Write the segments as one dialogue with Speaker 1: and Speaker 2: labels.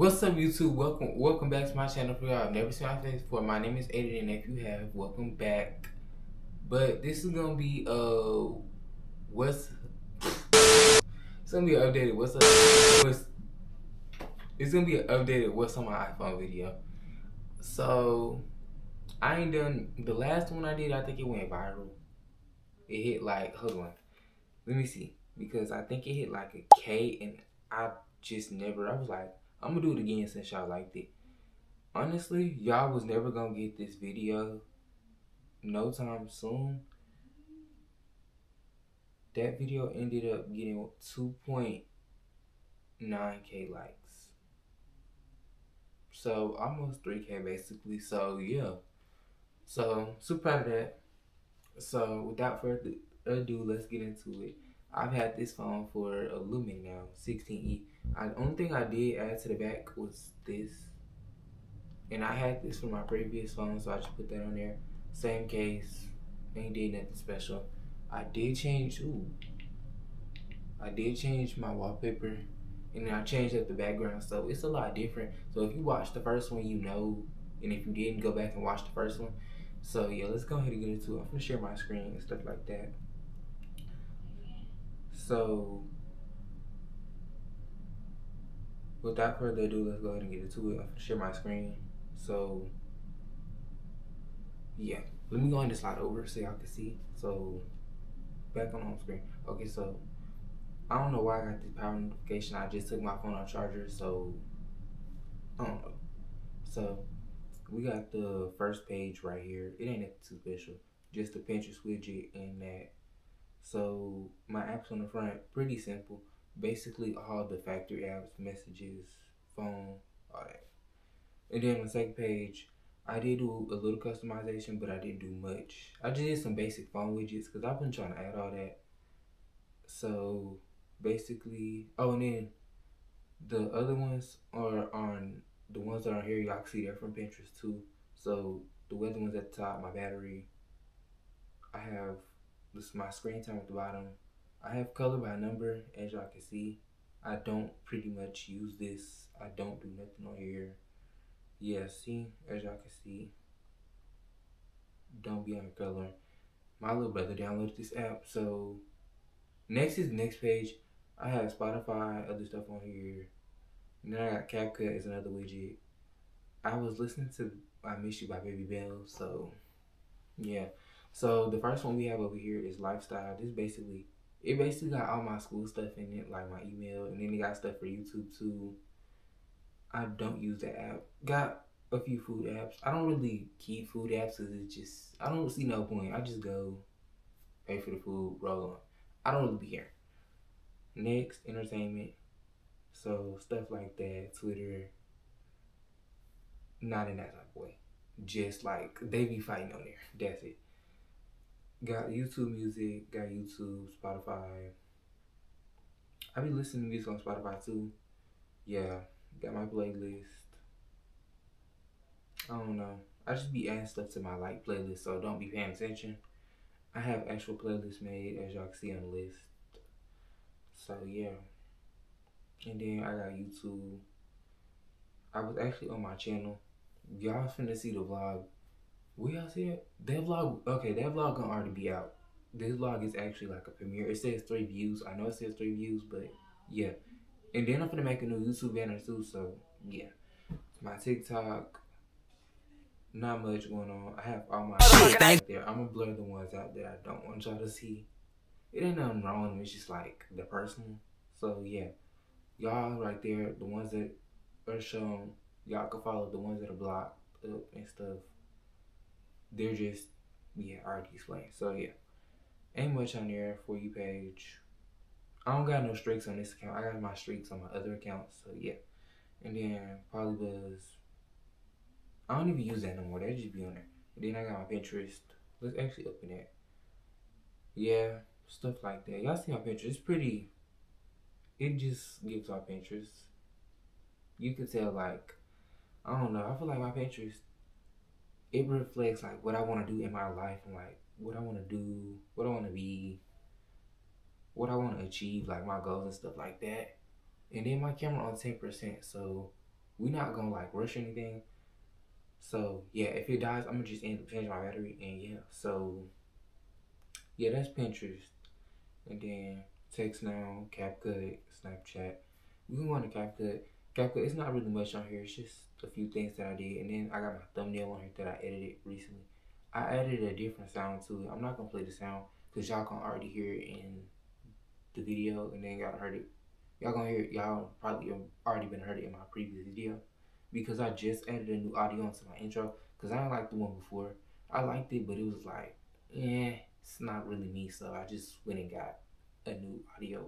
Speaker 1: What's up, YouTube? Welcome back to my channel. For y'all have never seen my face before, my name is Ayeden, and if you have, welcome back. But this is gonna be what's it's gonna be an updated what's it's gonna be an updated what's on my iPhone video. So I ain't done the last one I did. I think it went viral. It hit like, hold on, let me see, because I think it hit like a K, and I just never. I was like, I'm gonna do it again since y'all liked it. Honestly, y'all was never gonna get this video no time soon. That video ended up getting 2.9K likes. So almost 3K basically. So yeah. So super proud of that. So without further ado, let's get into it. I've had this phone for a little minute now, 16E. The only thing I did add to the back was this. And I had this for my previous phone, so I just put that on there. Same case, ain't did nothing special. I did change my wallpaper, and then I changed up the background, so it's a lot different. So if you watched the first one, you know, and if you didn't, go back and watch the first one. So yeah, let's go ahead and get into it. I'm gonna share my screen and stuff like that. So without further ado, let's go ahead and get into it. I'm gonna share my screen. So yeah, let me go ahead and slide over so y'all can see. So back on home screen. Okay, so I don't know why I got this power notification. I just took my phone off charger, so I don't know. So we got the first page right here. It ain't nothing too special. Just the Pinterest widget and that. So my apps on the front, pretty simple. Basically all the factory apps, messages, phone, all that. And then on the second page, I did do a little customization, but I didn't do much. I just did some basic phone widgets because I've been trying to add all that. So basically, oh, and then the other ones are on the ones that are here. Y'all can see they're from Pinterest too. So the weather ones at the top, my battery. I have this my screen time at the bottom. I have color by number, as y'all can see. I don't pretty much use this. I don't do nothing on here. Yeah, see, as y'all can see, don't be on color. My little brother downloaded this app, so next is the next page. I have Spotify, other stuff on here. And then I got CapCut as another widget. I was listening to I Miss You by Baby Bell, so yeah. So the first one we have over here is lifestyle. It basically got all my school stuff in it, like my email, and then it got stuff for YouTube too. I don't use the app. Got a few food apps. I don't really keep food apps because it's just, I don't see no point. I just go pay for the food, roll on. I don't really be here. Next, entertainment. So stuff like that, Twitter, not in that type of way. Just like they be fighting on there. That's it. Got YouTube music, got YouTube, Spotify. I be listening to music on Spotify too. Yeah, got my playlist. I don't know. I just be adding stuff to my like playlist, so don't be paying attention. I have actual playlists made, as y'all can see on the list. So yeah. And then I got YouTube. I was actually on my channel. Y'all finna see the vlog. Will y'all see it? That vlog, okay, that vlog gonna already be out. This vlog is actually like a premiere. It says 3 views. I know it says 3 views, but yeah. And then I'm gonna make a new YouTube banner too, so yeah. My TikTok, not much going on. I have all my right there. I'm gonna blur the ones out that I don't want y'all to see. It ain't nothing wrong. It's just like the personal. So yeah, y'all right there, the ones that are shown, y'all can follow the ones that are blocked up and stuff. They're just, yeah, I already explained. So yeah, ain't much on there for you page. I don't got no streaks on this account. I got my streaks on my other accounts. So yeah, and then Polybuzz. I don't even use that no more. That just be on there. And then I got my Pinterest. Let's actually open that. Yeah, stuff like that. Y'all see my Pinterest? It's pretty. It just gives off Pinterest. You can tell, like, I don't know. I feel like my Pinterest, it reflects like what I want to do in my life and like what I want to do, what I want to be, what I want to achieve, like my goals and stuff like that. And then my camera on 10%. So we're not gonna like rush anything. So yeah, if it dies, I'm gonna just end up changing my battery, and yeah. So yeah, that's Pinterest, and then text now, CapCut, Snapchat. We can go on to CapCut. CapCut, it's not really much on here. It's just a few things that I did, and then I got my thumbnail on here that I edited recently. I added a different sound to it. I'm not gonna play the sound because y'all can already hear it in the video, and then y'all heard it. Y'all gonna hear it. Y'all probably have already been heard it in my previous video because I just added a new audio into my intro because I didn't like the one before. I liked it, but it was like, it's not really me. So I just went and got a new audio,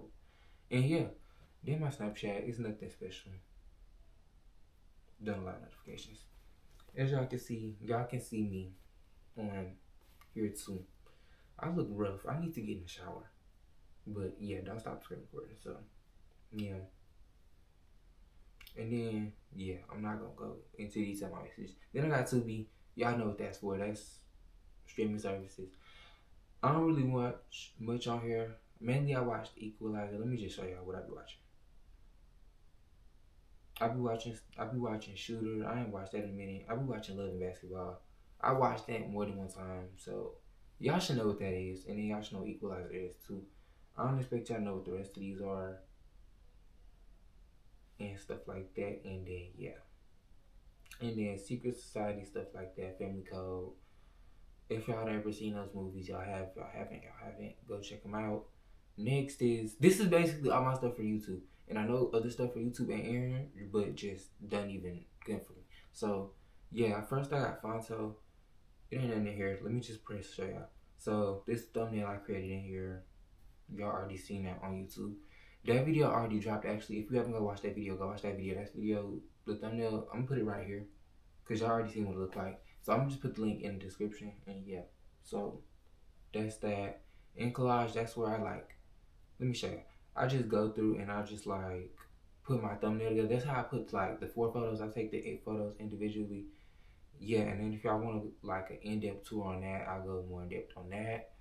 Speaker 1: and yeah, then my Snapchat is nothing special. Done a lot of notifications. As y'all can see me on here too. I look rough. I need to get in the shower. But yeah, don't stop screen recording. So yeah. And then yeah, I'm not gonna go into detail my message. Then I got Tubi. Y'all know what that's for. That's streaming services. I don't really watch much on here. Mainly I watched Equalizer. Let me just show y'all what I be watching. I be watching Shooter. I ain't watched that in a minute. I be watching Love and Basketball. I watched that more than one time. So y'all should know what that is. And then y'all should know what Equalizer is too. I don't expect y'all to know what the rest of these are and stuff like that. And then yeah. And then Secret Society, stuff like that, Family Code. If y'all ever seen those movies, y'all haven't, go check them out. Next is, this is basically all my stuff for YouTube. And I know other stuff for YouTube ain't airing, but just don't even good for me. So yeah, first I got Fonto. It ain't nothing in here. Let me just press show y'all. So this thumbnail I created in here, y'all already seen that on YouTube. That video already dropped actually. If you haven't go watch that video, go watch that video. That's video, the thumbnail, I'm gonna put it right here. Cause y'all already seen what it looked like. So I'm gonna just put the link in the description, and yeah. So that's that. In collage, that's where I like, let me show you. I just go through and I just like put my thumbnail together. That's how I put like the 4 photos. I take the 8 photos individually. Yeah, and then if y'all want like an in-depth tour on that, I'll go more in-depth on that.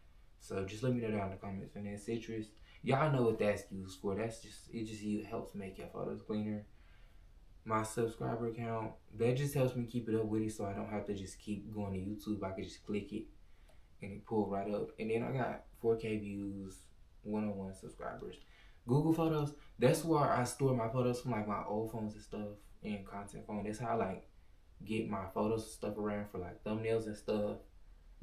Speaker 1: So just let me know down in the comments. And then citrus, y'all know what that's used for. That's just, it just helps make your photos cleaner. My subscriber count, that just helps me keep it up with it, so I don't have to just keep going to YouTube. I can just click it and it pull right up. And then I got 4K views, 101 subscribers. Google Photos, that's where I store my photos from, like my old phones and stuff, and content phone. That's how I like get my photos and stuff around for like thumbnails and stuff.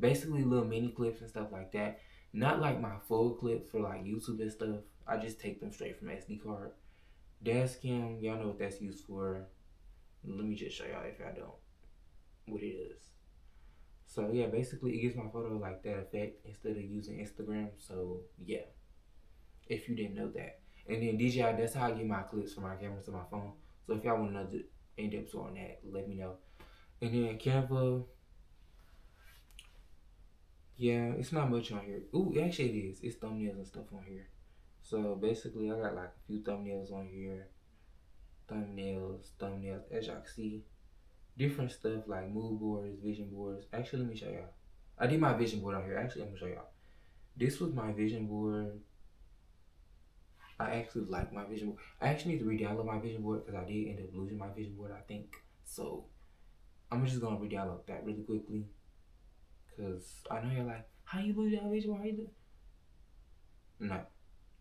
Speaker 1: Basically little mini clips and stuff like that. Not like my full clips for like YouTube and stuff. I just take them straight from SD card. Dash cam, y'all know what that's used for. Let me just show y'all if I don't what it is. So yeah, basically it gives my photo like that effect instead of using Instagram. So yeah, if you didn't know that. And then DJI, that's how I get my clips from my cameras to my phone. So if y'all want to know the in-depth on that, let me know. And then Canva, yeah, it's not much on here. Ooh, actually it is. It's thumbnails and stuff on here. So basically I got like a few thumbnails on here. Thumbnails, as y'all can see. Different stuff like mood boards, vision boards. Actually, let me show y'all. I did my vision board on here. Actually, I'm gonna show y'all. This was my vision board. I actually like my vision board. I actually need to re-download my vision board because I did end up losing my vision board, I think. So I'm just gonna re-download that really quickly. Cause I know you're like, how you lose your vision board? How you lose? No,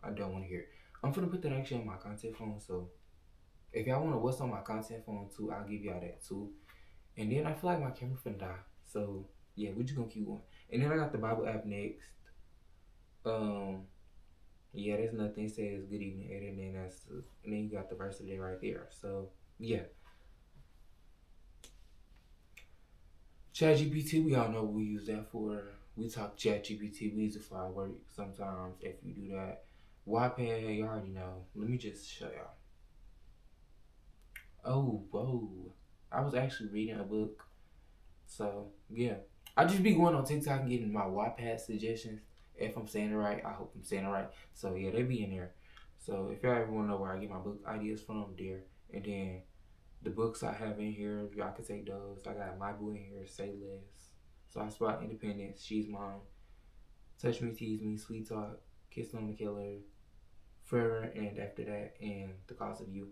Speaker 1: I don't want to hear it. I'm gonna put that actually on my content phone. So if y'all want to what's on my content phone too, I'll give y'all that too. And then I feel like my camera finna die. So yeah, we're just gonna keep going. And then I got the Bible app next. Yeah, there's nothing. It says good evening, Ayeden, and and then you got the verse of the day right there. So yeah. ChatGPT, we all know what we use that for. We talk ChatGPT, we use it for our work sometimes if you do that. Wattpad, you already know. Let me just show y'all. Oh, whoa. I was actually reading a book. So, yeah. I just be going on TikTok and getting my Wattpad suggestions. If I'm saying it right, I hope I'm saying it right. So, yeah, they be in there. So, if y'all ever want to know where I get my book ideas from, there. And then the books I have in here, y'all can take those. I got My Boo in here, Say Less. So, I spot Independence, She's Mine, Touch Me, Tease Me, Sweet Talk, Kiss on the Killer, Forever, and After That, and The Cause of You.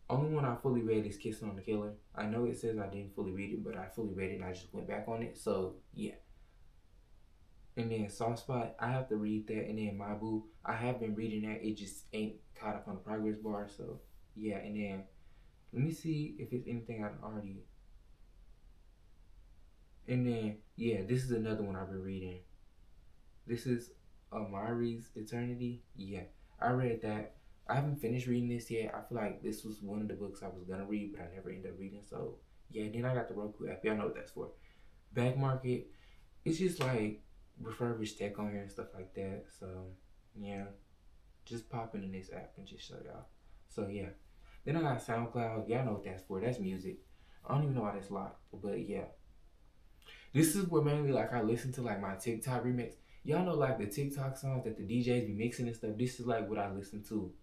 Speaker 1: Only one I fully read is Kissing on the Killer. I know it says I didn't fully read it, but I fully read it and I just went back on it. So yeah. And then Soft Spot, I have to read that. And then My Boo, I have been reading that. It just ain't caught up on the progress bar. So yeah. And then let me see if it's anything I've already. And then yeah, this is another one I've been reading. This is Amari's Eternity. Yeah, I read that. I haven't finished reading this yet. I feel like this was one of the books I was gonna read, but I never ended up reading. So yeah, then I got the Roku app. Y'all know what that's for. Back Market. It's just like refurbished tech on here and stuff like that. So yeah, just pop in this app and just show y'all. So yeah. Then I got SoundCloud. Y'all know what that's for. That's music. I don't even know why that's locked, but yeah. This is what mainly like I listen to like my TikTok remix. Y'all know like the TikTok songs that the DJs be mixing and stuff. This is like what I listen to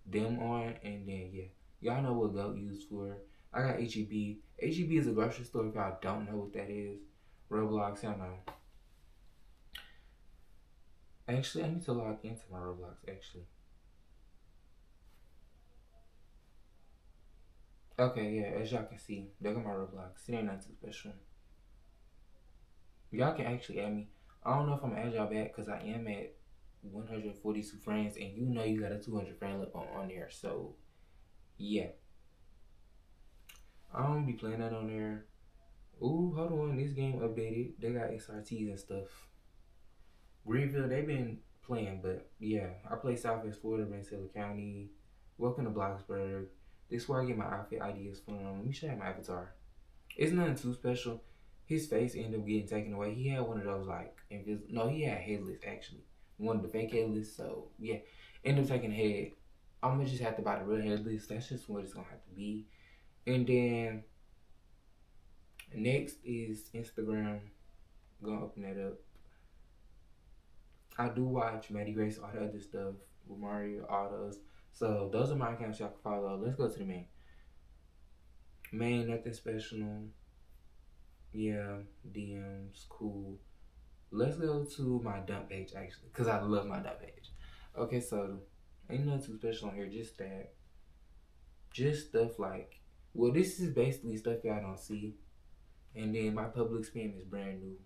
Speaker 1: them on, and then yeah, y'all know what GOAT used for. I got HEB. HEB is a grocery store. If y'all don't know what that is, Roblox. Y'all know. Actually, I need to log into my Roblox. Actually, okay, yeah. As y'all can see, there go my Roblox. It ain't nothing too special. Y'all can actually add me. I don't know if I'm gonna add y'all back because I am at 142 friends, and you know you got a 200 friend limit on there. So yeah, I don't be playing that on there. Ooh, hold on, this game updated. They got SRTs and stuff. Greenville, they've been playing, but yeah, I play Southwest Florida, Rensselaer County. Welcome to Bloxburg. This is where I get my outfit ideas from. Let me show you my avatar. It's nothing too special. His face ended up getting taken away. He had one of those like invisible. No, he had headless actually. One of the fake headless. So yeah, ended up taking head. I'm gonna just have to buy the real headless. That's just what it's gonna have to be. And then next is Instagram. Gonna open that up. I do watch Maddie Grace, all the other stuff with Mario, all those. So those are my accounts y'all can follow. Let's go to the main. Main, nothing special. Yeah, DMs, cool. Let's go to my dump page actually, cause I love my dump page. Okay, so ain't nothing too special on here. Just that, just stuff like. Well, this is basically stuff y'all don't see. And then my public spam is brand new.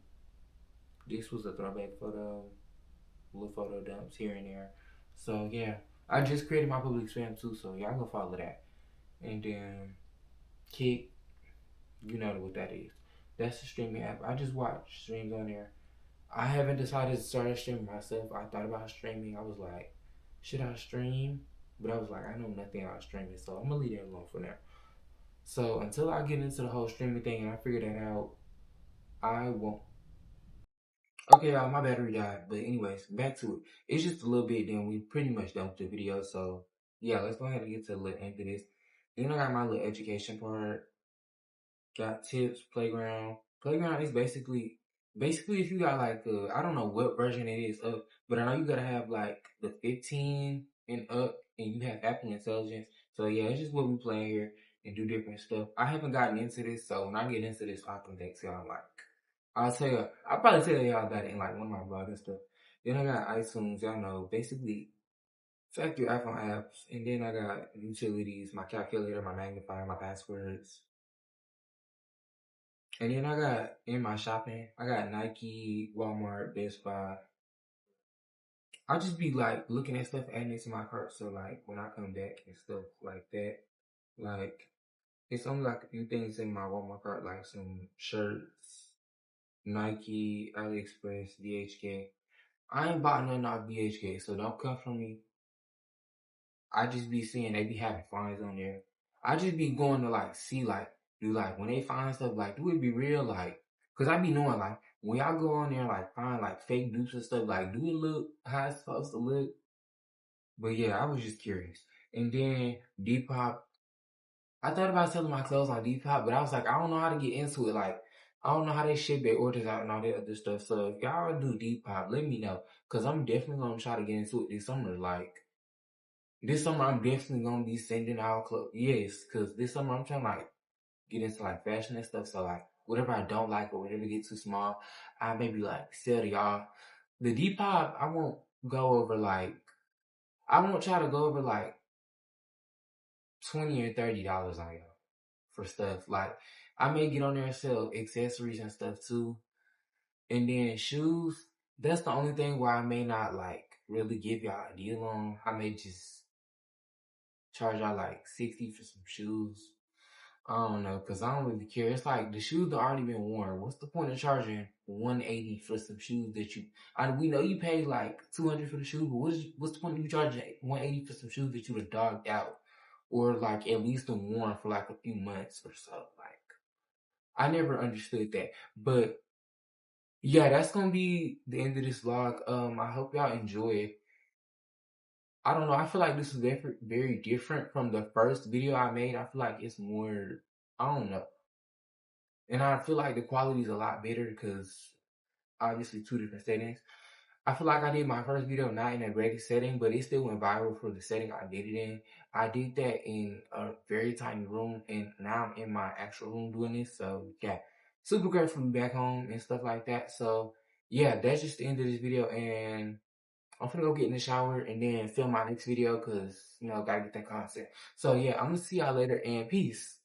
Speaker 1: This was a throwback photo, little photo dumps here and there. So yeah, I just created my public spam too. So y'all go follow that. And then Kick, you know what that is. That's the streaming app. I just watch streams on there. I haven't decided to start streaming myself. I thought about streaming. I was like, should I stream? But I was like, I know nothing about streaming, so I'm gonna leave that alone for now. So until I get into the whole streaming thing and I figure that out, I won't. Okay, y'all, my battery died. But anyways, back to it. It's just a little bit. Then we pretty much done with the video. So yeah, let's go ahead and get to the little end of this. Then I got my little education part. Got tips, playground. Playground is basically if you got like I don't know what version it is of, but I know you gotta have like the 15 and up, and you have Apple Intelligence. So yeah, it's just what we play here and do different stuff. I haven't gotten into this, so when I get into this, I'll come back to y'all. Like I'll tell you, I'll probably tell y'all about it in like one of my vlogs and stuff. Then I got iTunes, y'all know, basically factory iPhone apps, and then I got utilities, my calculator, my magnifier, my passwords. And then I got in my shopping, I got Nike, Walmart, Best Buy. I just be like looking at stuff, adding it to my cart. So like when I come back and stuff like that, like it's only like a few things in my Walmart cart, like some shirts, Nike, AliExpress, DHK. I ain't bought nothing off DHK, so don't come from me. I just be seeing they be having finds on there. I just be going to like see like do like when they find stuff like do it be real like cause I be knowing like when y'all go on there like find like fake dupes and stuff like do it look how it's supposed to look. But yeah, I was just curious. And then Depop, I thought about selling my clothes on Depop, but I was like I don't know how to get into it. Like I don't know how they ship their orders out and all that other stuff. So if y'all do Depop, let me know cause I'm definitely gonna try to get into it this summer. Like this summer, I'm definitely gonna be sending out clothes. Yes, because this summer I'm trying to like get into like fashion and stuff. So like whatever I don't like or whatever gets too small, I maybe like sell to y'all. The Depop, I won't go over like I won't try to go over like $20 or $30 on y'all for stuff. Like I may get on there and sell accessories and stuff too. And then shoes, that's the only thing where I may not like really give y'all a deal on. I may just charge y'all like 60 for some shoes. I don't know, cause I don't really care. It's like the shoes have already been worn. What's the point of charging 180 for some shoes that you? We know you paid like 200 for the shoes, but what's the point of you charging 180 for some shoes that you have dogged out, or like at least been worn for like a few months or so? Like I never understood that. But yeah, that's gonna be the end of this vlog. I hope y'all enjoy it. I don't know. I feel like this is very different from the first video I made. I feel like it's more. I don't know. And I feel like the quality is a lot better because obviously two different settings. I feel like I did my first video not in a great setting, but it still went viral for the setting I did it in. I did that in a very tiny room, and now I'm in my actual room doing this. So yeah, super grateful to be back home and stuff like that. So yeah, that's just the end of this video, and I'm gonna go get in the shower and then film my next video because, gotta get that content. So yeah, I'm gonna see y'all later, and peace.